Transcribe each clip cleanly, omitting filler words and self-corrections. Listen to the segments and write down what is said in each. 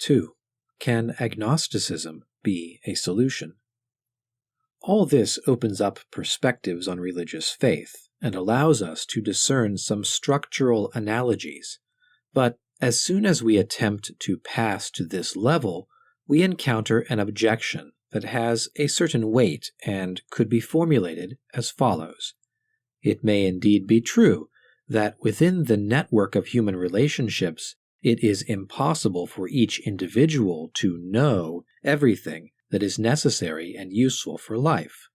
2. Can agnosticism be a solution? All this opens up perspectives on religious faith and allows us to discern some structural analogies. But as soon as we attempt to pass to this level, we encounter an objection that has a certain weight and could be formulated as follows. It may indeed be true that within the network of human relationships, it is impossible for each individual to know everything that is necessary and useful for life,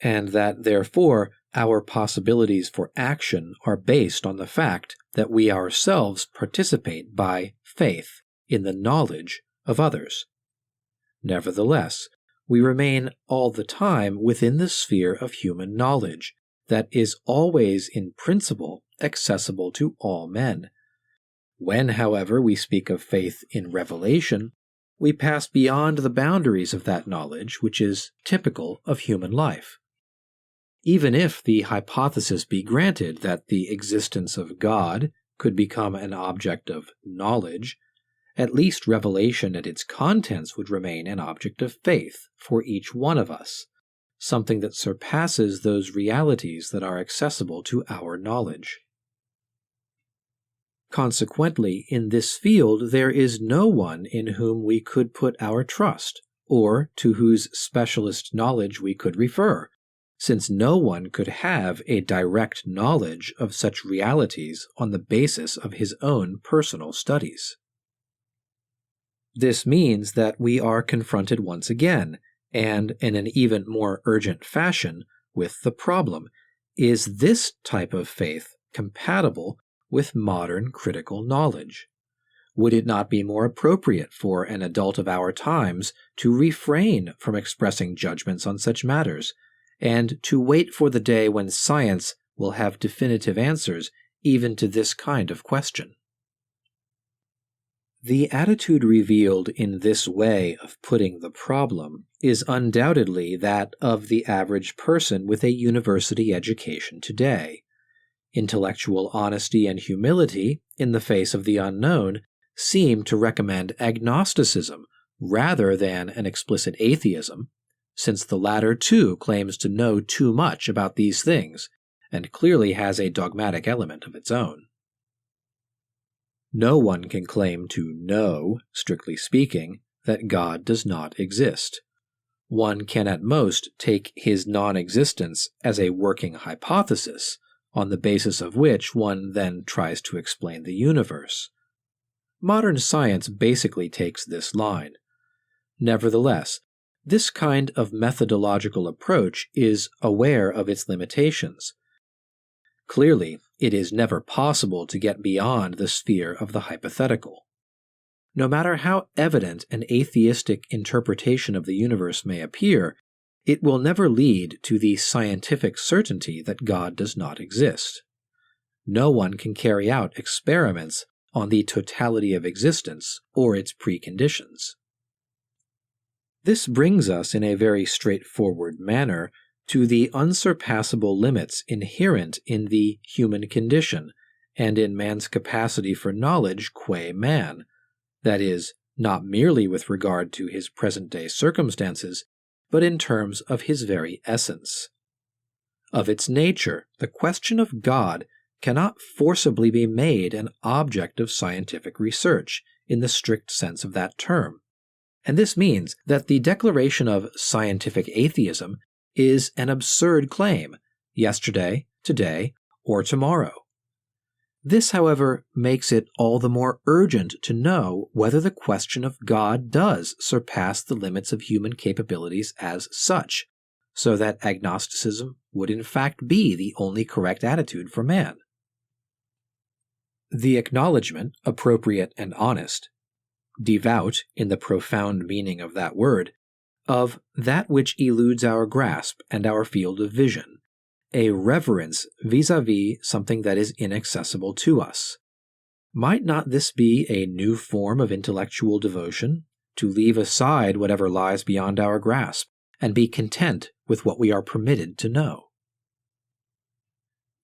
and that, therefore, our possibilities for action are based on the fact that we ourselves participate by faith in the knowledge of others. Nevertheless, we remain all the time within the sphere of human knowledge that is always in principle accessible to all men. When, however, we speak of faith in revelation, we pass beyond the boundaries of that knowledge which is typical of human life. Even if the hypothesis be granted that the existence of God could become an object of knowledge, at least revelation and its contents would remain an object of faith for each one of us, something that surpasses those realities that are accessible to our knowledge. Consequently, in this field there is no one in whom we could put our trust, or to whose specialist knowledge we could refer, since no one could have a direct knowledge of such realities on the basis of his own personal studies. This means that we are confronted once again, and in an even more urgent fashion, with the problem: is this type of faith compatible with modern critical knowledge? Would it not be more appropriate for an adult of our times to refrain from expressing judgments on such matters, and to wait for the day when science will have definitive answers even to this kind of question? The attitude revealed in this way of putting the problem is undoubtedly that of the average person with a university education today. Intellectual honesty and humility, in the face of the unknown, seem to recommend agnosticism rather than an explicit atheism, since the latter too claims to know too much about these things, and clearly has a dogmatic element of its own. No one can claim to know, strictly speaking, that God does not exist. One can at most take his non-existence as a working hypothesis, on the basis of which one then tries to explain the universe. Modern science basically takes this line. Nevertheless, this kind of methodological approach is aware of its limitations. Clearly, it is never possible to get beyond the sphere of the hypothetical. No matter how evident an atheistic interpretation of the universe may appear, it will never lead to the scientific certainty that God does not exist. No one can carry out experiments on the totality of existence or its preconditions. This brings us in a very straightforward manner to the unsurpassable limits inherent in the human condition and in man's capacity for knowledge qua man, that is, not merely with regard to his present-day circumstances, but in terms of his very essence. Of its nature, the question of God cannot forcibly be made an object of scientific research in the strict sense of that term, and this means that the declaration of scientific atheism is an absurd claim, yesterday, today, or tomorrow. This, however, makes it all the more urgent to know whether the question of God does surpass the limits of human capabilities as such, so that agnosticism would in fact be the only correct attitude for man. The acknowledgement, appropriate and honest, devout in the profound meaning of that word, of that which eludes our grasp and our field of vision, a reverence vis-à-vis something that is inaccessible to us. Might not this be a new form of intellectual devotion, to leave aside whatever lies beyond our grasp, and be content with what we are permitted to know?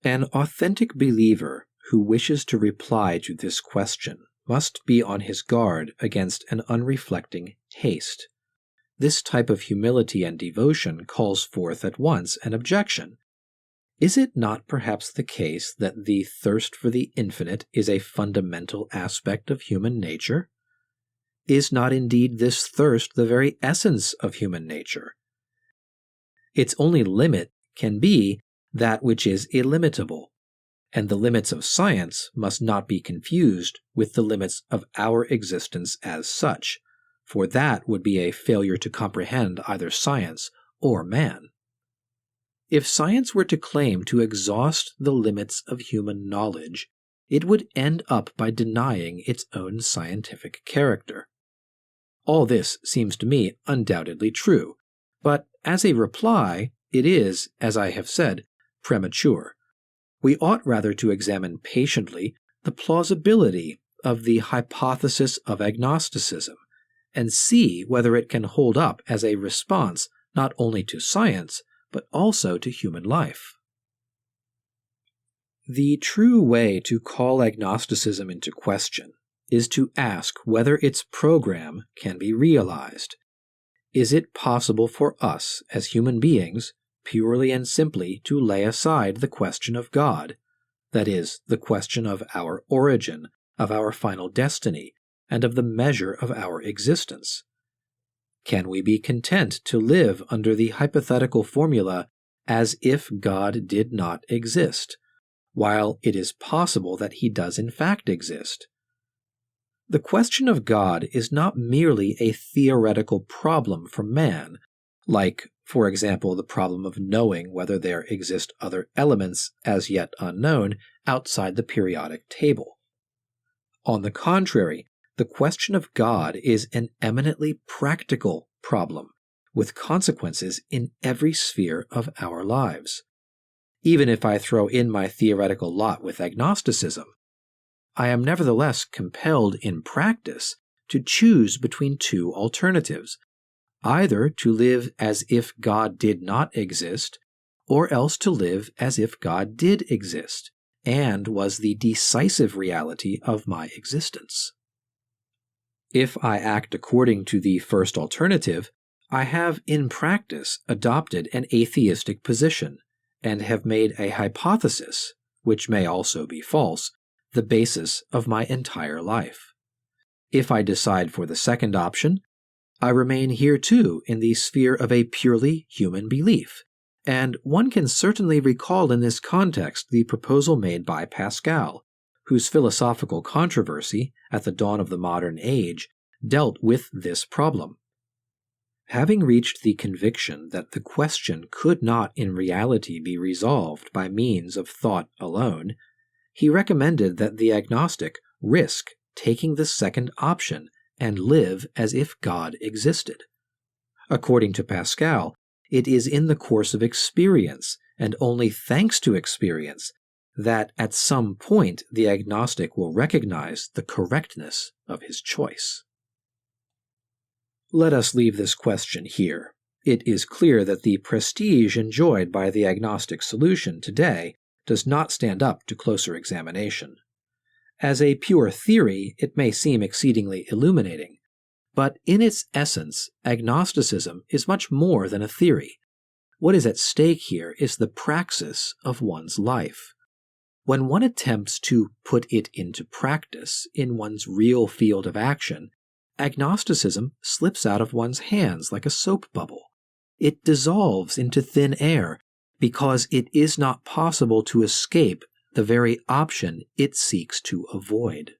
An authentic believer who wishes to reply to this question must be on his guard against an unreflecting haste. This type of humility and devotion calls forth at once an objection. Is it not perhaps the case that the thirst for the infinite is a fundamental aspect of human nature? Is not indeed this thirst the very essence of human nature? Its only limit can be that which is illimitable, and the limits of science must not be confused with the limits of our existence as such, for that would be a failure to comprehend either science or man. If science were to claim to exhaust the limits of human knowledge, it would end up by denying its own scientific character. All this seems to me undoubtedly true, but as a reply, it is, as I have said, premature. We ought rather to examine patiently the plausibility of the hypothesis of agnosticism, and see whether it can hold up as a response not only to science, but also to human life. The true way to call agnosticism into question is to ask whether its program can be realized. Is it possible for us as human beings purely and simply to lay aside the question of God, that is, the question of our origin, of our final destiny, and of the measure of our existence? Can we be content to live under the hypothetical formula as if God did not exist, while it is possible that he does in fact exist? The question of God is not merely a theoretical problem for man, like, for example, the problem of knowing whether there exist other elements as yet unknown outside the periodic table. On the contrary, the question of God is an eminently practical problem, with consequences in every sphere of our lives. Even if I throw in my theoretical lot with agnosticism, I am nevertheless compelled in practice to choose between two alternatives, either to live as if God did not exist, or else to live as if God did exist, and was the decisive reality of my existence. If I act according to the first alternative, I have in practice adopted an atheistic position, and have made a hypothesis, which may also be false, the basis of my entire life. If I decide for the second option, I remain here too in the sphere of a purely human belief, and one can certainly recall in this context the proposal made by Pascal, whose philosophical controversy, at the dawn of the modern age, dealt with this problem. Having reached the conviction that the question could not in reality be resolved by means of thought alone, he recommended that the agnostic risk taking the second option and live as if God existed. According to Pascal, it is in the course of experience, and only thanks to experience, that at some point the agnostic will recognize the correctness of his choice. Let us leave this question here. It is clear that the prestige enjoyed by the agnostic solution today does not stand up to closer examination. As a pure theory, it may seem exceedingly illuminating, but in its essence, agnosticism is much more than a theory. What is at stake here is the praxis of one's life. When one attempts to put it into practice in one's real field of action, agnosticism slips out of one's hands like a soap bubble. It dissolves into thin air because it is not possible to escape the very option it seeks to avoid.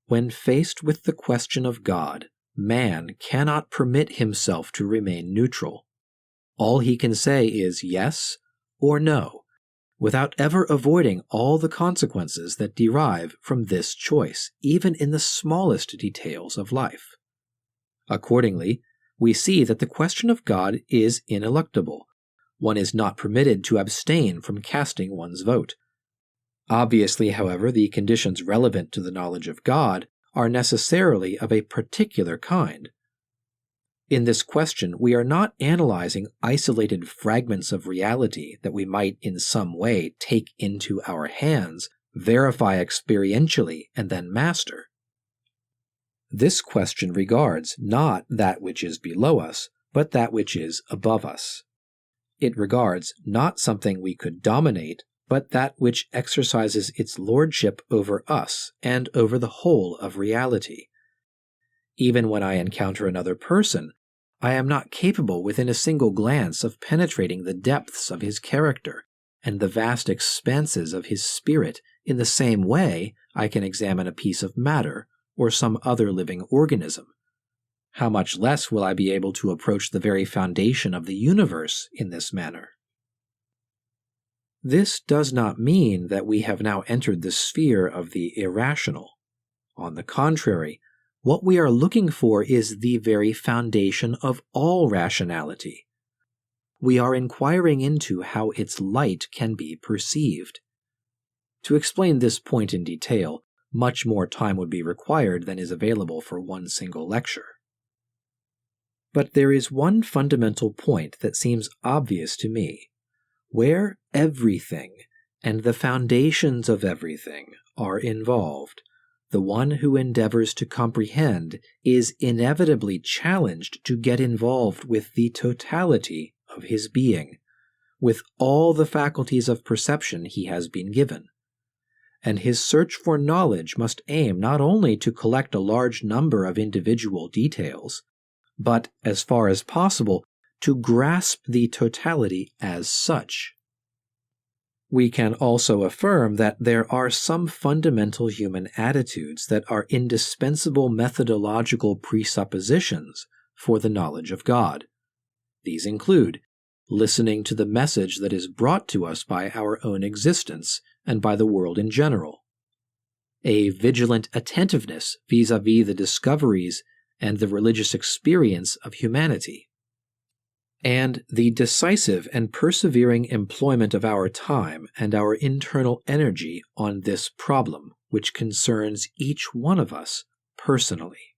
When faced with the question of God, man cannot permit himself to remain neutral. All he can say is yes or no, without ever avoiding all the consequences that derive from this choice, even in the smallest details of life. Accordingly, we see that the question of God is ineluctable. One is not permitted to abstain from casting one's vote. Obviously, however, the conditions relevant to the knowledge of God are necessarily of a particular kind. In this question, we are not analyzing isolated fragments of reality that we might in some way take into our hands verify experientially, and then master? This question regards not that which is below us, but that which is above us. It regards not something we could dominate, but that which exercises its lordship over us and over the whole of reality. Even when I encounter another person, I am not capable within a single glance of penetrating the depths of his character and the vast expanses of his spirit in the same way I can examine a piece of matter or some other living organism. How much less will I be able to approach the very foundation of the universe in this manner? This does not mean that we have now entered the sphere of the irrational. On the contrary, what we are looking for is the very foundation of all rationality. We are inquiring into how its light can be perceived. To explain this point in detail, much more time would be required than is available for one single lecture. But there is one fundamental point that seems obvious to me. Where everything and the foundations of everything are involved, the one who endeavors to comprehend is inevitably challenged to get involved with the totality of his being, with all the faculties of perception he has been given. And his search for knowledge must aim not only to collect a large number of individual details, but, as far as possible, to grasp the totality as such. We can also affirm that there are some fundamental human attitudes that are indispensable methodological presuppositions for the knowledge of God. These include listening to the message that is brought to us by our own existence and by the world in general, a vigilant attentiveness vis-à-vis the discoveries and the religious experience of humanity, and the decisive and persevering employment of our time and our internal energy on this problem, which concerns each one of us personally.